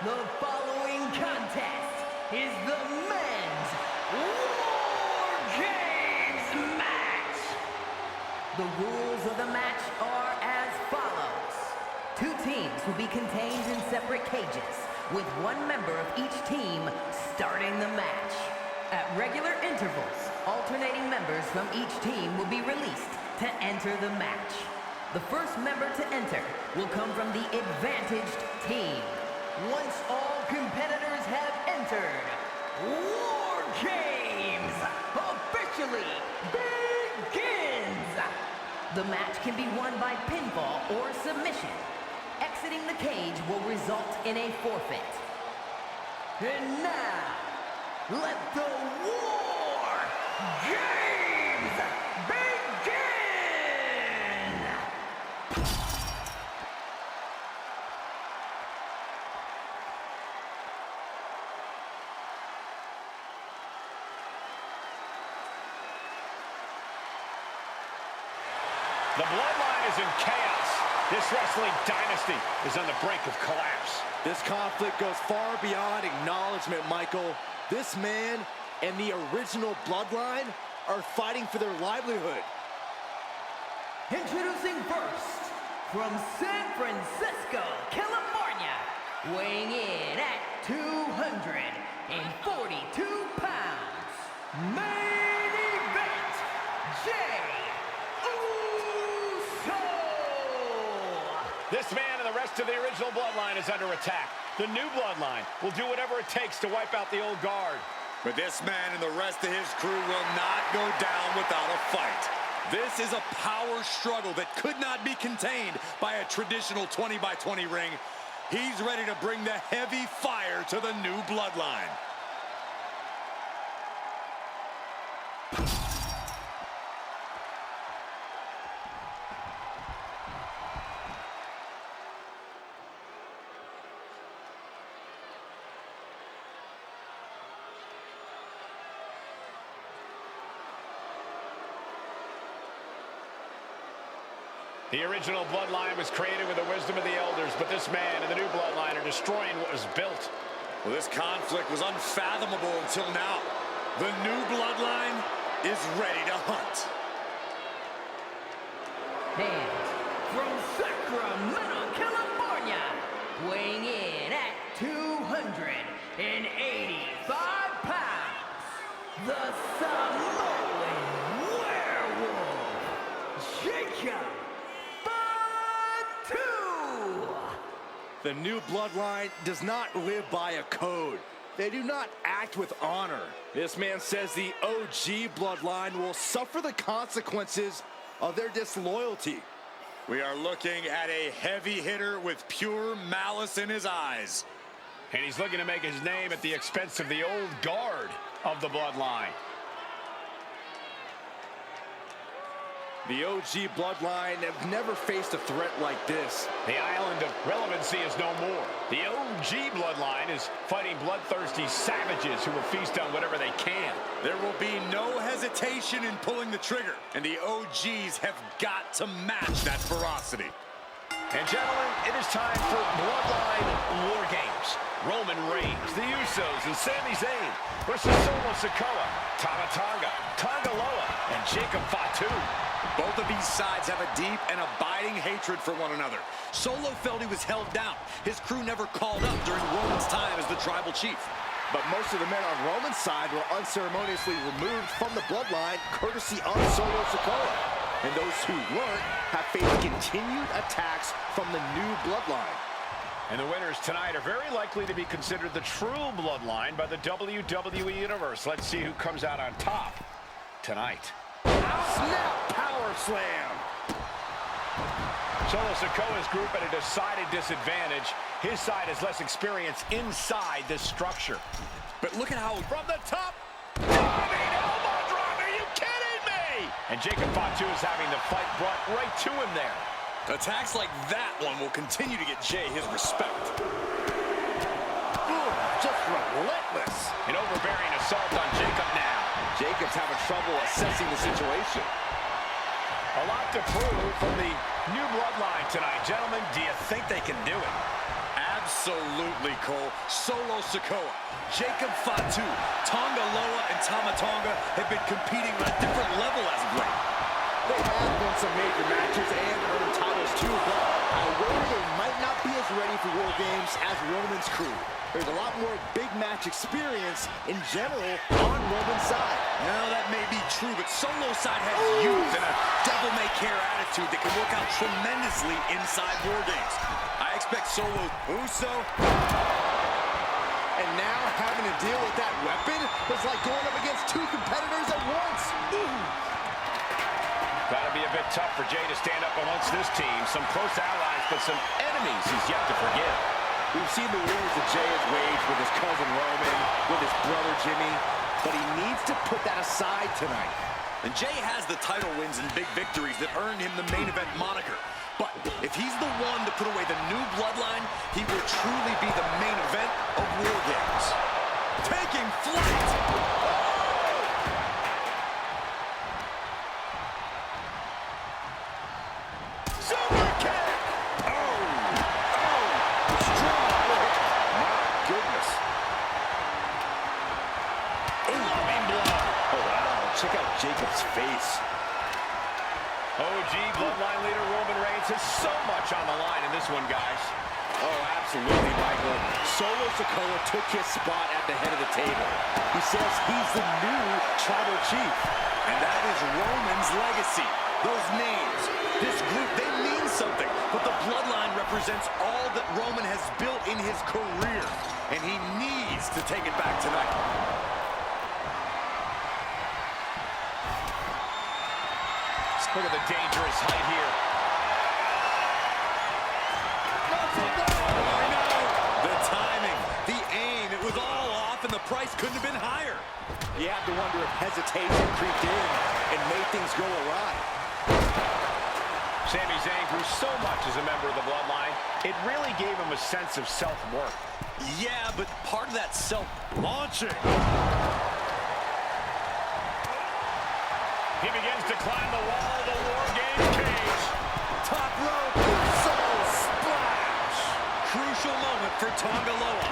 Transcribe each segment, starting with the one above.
The following contest is the men's War Games match. The rules of the match are as follows. Two teams will be contained in separate cages, with one member of each team starting the match. At regular intervals, alternating members from each team will be released to enter the match. The first member to enter will come from the advantaged team. Once all competitors have entered, War Games officially begins! The match can be won by pinfall or submission. Exiting the cage will result in a forfeit. And now, let the War Games begin! The bloodline is in chaos. This wrestling dynasty is on the brink of collapse. This conflict goes far beyond acknowledgement, Michael. This man and the original bloodline are fighting for their livelihood. Introducing first, from San Francisco, California, weighing in at 242 pounds, main event, Jay Uso! This man and the rest of the original bloodline is under attack. The new bloodline will do whatever it takes to wipe out the old guard. But this man and the rest of his crew will not go down without a fight. This is a power struggle that could not be contained by a traditional 20-by-20 ring. He's ready to bring the heavy fire to the new bloodline. The original bloodline was created with the wisdom of the elders, but this man and the new bloodline are destroying what was built. Well, this conflict was unfathomable until now. The new bloodline is ready to hunt. And from Sacramento, California, weighing in at 285 pounds, the Samoan werewolf, Jacob. The new bloodline does not live by a code. They do not act with honor. This man says the OG bloodline will suffer the consequences of their disloyalty. We are looking at a heavy hitter with pure malice in his eyes. And he's looking to make his name at the expense of the old guard of the bloodline. The OG bloodline have never faced a threat like this. The island of relevancy is no more. The OG bloodline is fighting bloodthirsty savages who will feast on whatever they can. There will be no hesitation in pulling the trigger, and the OGs have got to match that ferocity. And gentlemen, it is time for Bloodline War Games. Roman Reigns, the Usos, and Sami Zayn versus Solo Sikoa, Tama Tonga, Tonga Loa, and Jacob Fatu. Both of these sides have a deep and abiding hatred for one another. Solo felt he was held down. His crew never called up during Roman's time as the tribal chief. But most of the men on Roman's side were unceremoniously removed from the bloodline courtesy of Solo Sikoa. And those who weren't have faced continued attacks from the new bloodline. And the winners tonight are very likely to be considered the true bloodline by the WWE Universe. Let's see who comes out on top tonight. Snap power slam. Solo Sikoa's group at a decided disadvantage. His side has less experience inside this structure. But look at how from the top. Diving elbow drop. Are you kidding me? And Jacob Fatu is having the fight brought right to him there. Attacks like that one will continue to get Jay his respect. Ooh, just relentless. An overbearing assault on Jacob now. Jacob's having trouble assessing the situation. A lot to prove from the new bloodline tonight. Gentlemen, do you think they can do it? Absolutely, Cole. Solo Sikoa, Jacob Fatu, Tonga Loa, and Tama Tonga have been competing on a different level as of late. They have won some major matches and earned titles too, but I worry they might not be as ready for War Games as Roman's crew. There's a lot more big match experience in general on Roman's side. Well, that may be true, but Solo side has youth and a devil-may-care attitude that can work out tremendously inside War Games. I expect Solo Uso. And now having to deal with that weapon was like going up against two competitors at once. Gotta be a bit tough for Jay to stand up amongst this team. Some close allies, but some enemies he's yet to forgive. We've seen the wars that Jay has waged with his cousin Roman, with his brother Jimmy, but he needs to put that aside tonight. And Jay has the title wins and big victories that earned him the main event moniker. But if he's the one to put away the new bloodline, he will truly be the main event of War Games. Taking flight! Super kick! Oh! Strong hook! My goodness. Loving blow! Oh, wow. Check out Jacob's face. OG bloodline leader Roman Reigns has so much on the line in this one, guys. Oh, absolutely, Michael. Solo Sikoa took his spot at the head of the table. He says he's the new tribal chief. And that is Roman's legacy. Those names, this group, they mean something. But the bloodline represents all that Roman has built in his career. And he needs to take it back tonight. Look at the dangerous height here. The timing, the aim, it was all off and the price couldn't have been higher. You have to wonder if hesitation creeped in and made things go awry. Sami Zayn grew so much as a member of the bloodline, it really gave him a sense of self-worth. Yeah, but part of that self-launching. He begins to climb the wall of the War Games cage. Top rope, soul splash. Crucial moment for Tonga Loa.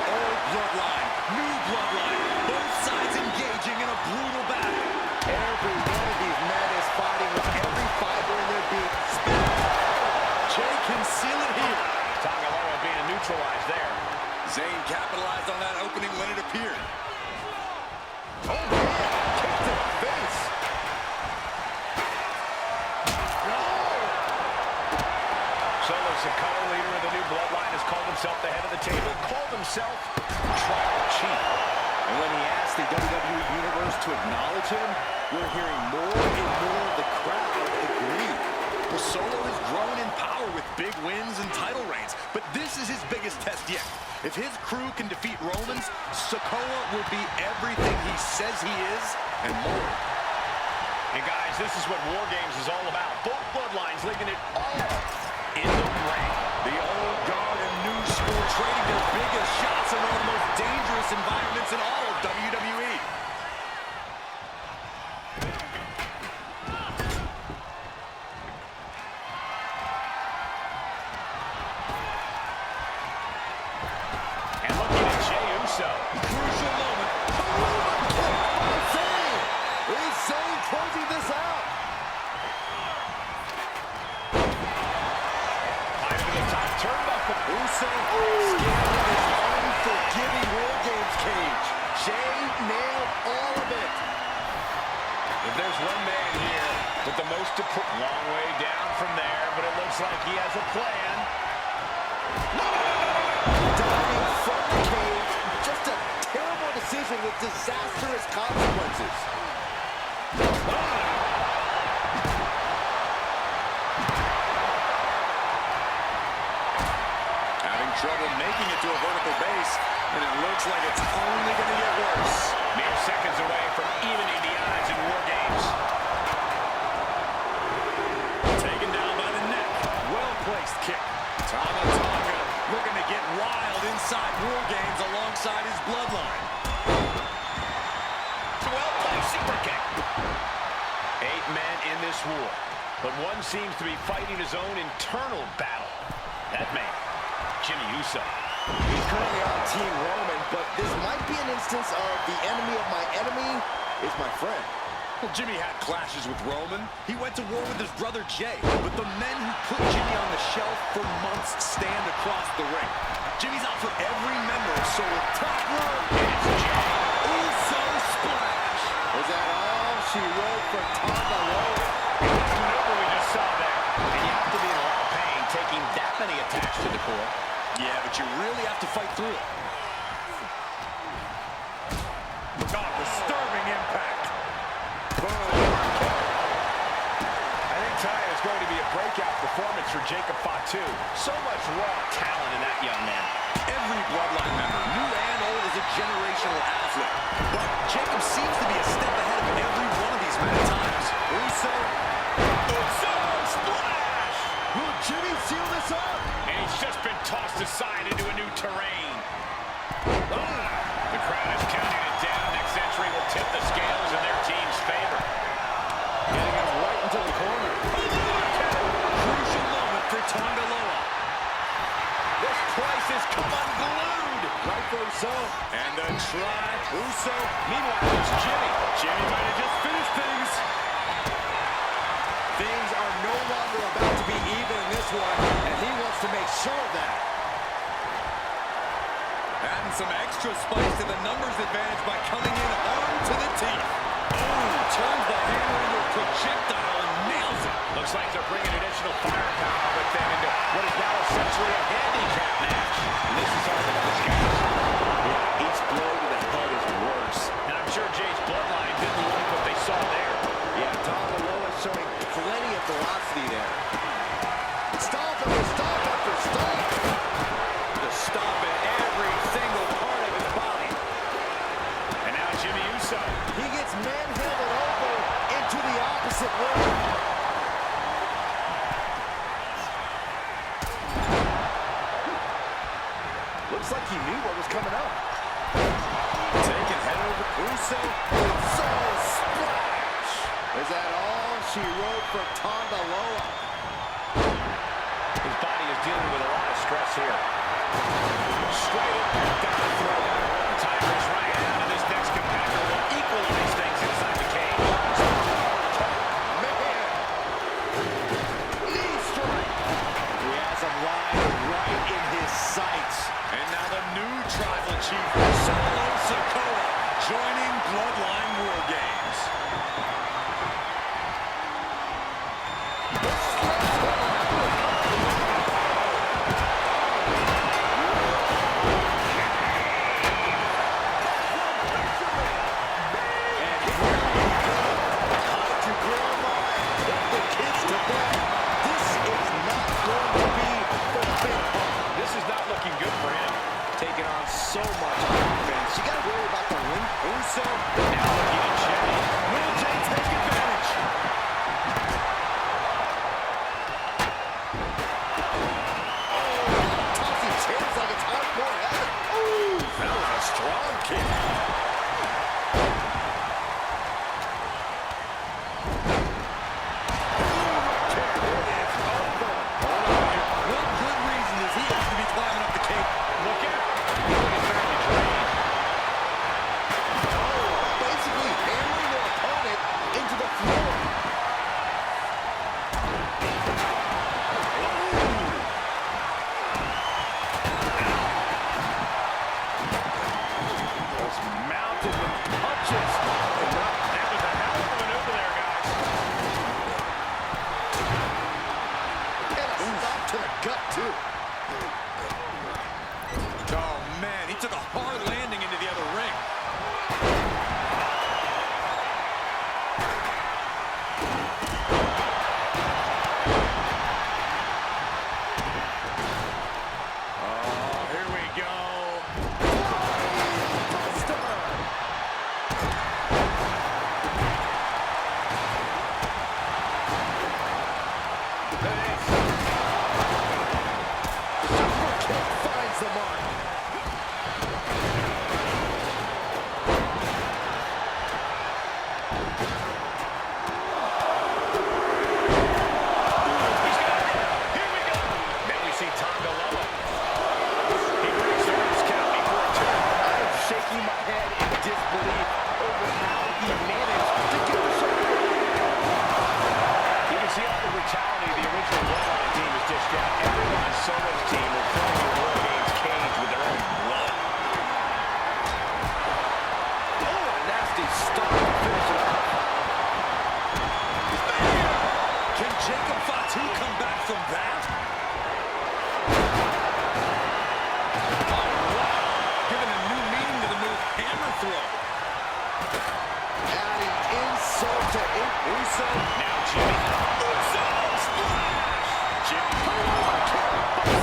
Old bloodline, new bloodline. Both sides engaging in a brutal battle. Every one of these men is fighting with every fiber in their being. Jay can seal it here. Tonga Loa being neutralized there. Zayn capitalized on that opening when it appeared. Oh, man. Kick to the face. Solo Sikoa, leader of the new bloodline, has called himself the head of the table, called himself tribal chief. And when he asked the WWE Universe to acknowledge him, we're hearing more and more of the crowd agree. Well, Solo has grown in power with big wins and title reigns, but this is his biggest test yet. If his crew can defeat Roman's, Sikoa will be everything he says he is and more. And guys, this is what War Games is all about. Both bloodlines leaving it all in the ring. The old guard and new school trading their biggest shots in one of the most dangerous environments in all of WWE. And looking at Jey Uso. Crucial moment. Is Zayn closing this out? Climbing to the top turnbuckle. Uso scaling his unforgiving War Games cage. Jey nailed all of it. If there's one man here with the most to put, long way down from there, but it looks like he has a plan. Diving from the cage. Just a terrible decision with disastrous consequences. Having trouble making it to a vertical base, and it looks like it's only going to get worse. Mere seconds away from evening the odds in War Games. Taken down by the neck. Well-placed kick. Tama Tonga looking to get wild inside War Games alongside his bloodline. Well-placed super kick. 8 men in this war, but one seems to be fighting his own internal battle. That man Jimmy Uso. He's currently on Team Roman, but this might be an instance of the enemy of my enemy is my friend. Well, Jimmy had clashes with Roman. He went to war with his brother Jay. But the men who put Jimmy on the shelf for months stand across the ring. Jimmy's out for every member of Soul. Top rope. It's Jay. Uso splash. Is that all she wrote for Tonga Loa? That's the number we just saw there. And you have to be in a lot of pain taking that many attacks to the core. Yeah, but you really have to fight through it. God, disturbing impact. I think tonight is going to be a breakout performance for Jacob Fatu. So much raw talent in that young man. Every bloodline member, new and old, is a generational athlete. But Jacob seems to be a step ahead of every one of these men at times. Uso splash! Will Jimmy seal this up? And he's just been tossed aside into a new terrain. The crowd is counting it down. Next entry will tip the scales in their team's favor. Getting him right into the corner. Crucial moment for Tonga Loa. This place has come unglued. Rightfully so. And the try. Uso. Meanwhile, it's Jimmy. Jimmy might have just finished things. Things are no longer about to be even in this one, and he wants to make sure of that. Adding some extra spice to the numbers advantage by coming in armed to the teeth. Oh, turns the hammer into a projectile and nails it. Looks like they're bringing additional firepower with them into what is now essentially a handicap match. And this is hard to discuss. Yeah, each blow to the head is worse. And I'm sure Jay's bloodline didn't like what they saw there. Yeah, Tonga Loa showing plenty of velocity there. Stomp after stomp after stomp. The stomp in every single part of his body. And now Jimmy Uso. He gets manhandled over into the opposite ring. Looks like he knew what was coming up. Taking head over Uso. Uso splash. Is that all she wrote for Tonga Loa? His body is dealing with a lot of stress here. Straight impact down the throat. The timer is running out, and this next competitor will equalize things inside the cage. Man. Knee strike. He has him lying right in his sights. And now the new tribal chief, Solo Sikoa, joining Bloodline War Games. Taking on so much offense. You got to worry about the link. Uso, Now looking at Jimmy. will Jay take advantage? Tossing chairs like it's hardcore heaven. Ooh, that was a strong kick. Basically hammering their opponent into the floor. Was mounted with punches. That was a hell of a maneuver there, guys. And a stop to the gut, too. Oh, man, he took a hard landing into the other ring. Oh, here we go. Super kick finds the mark. Here we go. Then we see Tonga Loa. Jacob Fatu come back from that? Oh, wow. Giving a new meaning to the move hammer throw. Adding insult to Uso. Now Jimmy. Uso splash! Jimmy.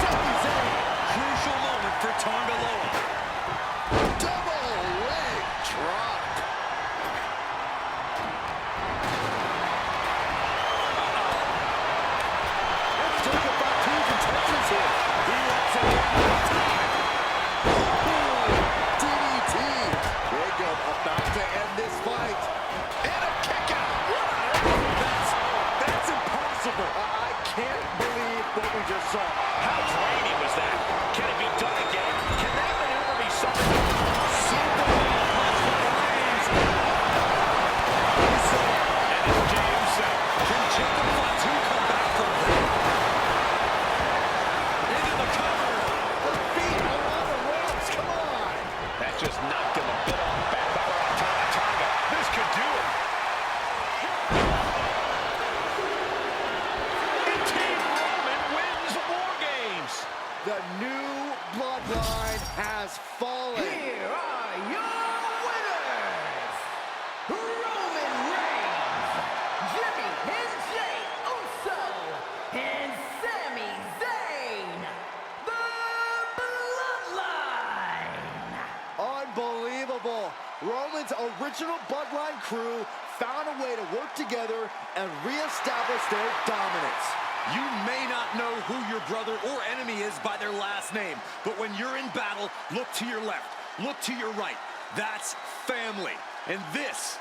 Sami Zayn. Crucial moment for Tonga Loa. Double leg drop. Let's talk about Fatu's intentions here. He wants it one more time. DDT. Jacob about to end this fight. And a kick out. That's impossible. I can't believe what we just saw. How draining was that? Can it be done again? Can that maneuver be something? Superman punch by Reigns. Uso. And it's Jey Uso. Can Jacob Fatu come back from that? Into the cover. The feet are on the ropes. Come on. That just knocked him a bit off backfire on Tonga. This could do it. And Team Roman wins War Games. The new bloodline has fallen. Here are your winners, Roman Reigns, Jimmy and Jey Uso, and Sami Zayn, the Bloodline. Unbelievable. Roman's original bloodline crew found a way to work together and reestablish their dominance. You may not know who your brother or enemy is by their last name, but when you're in battle, look to your left, look to your right. That's family. And this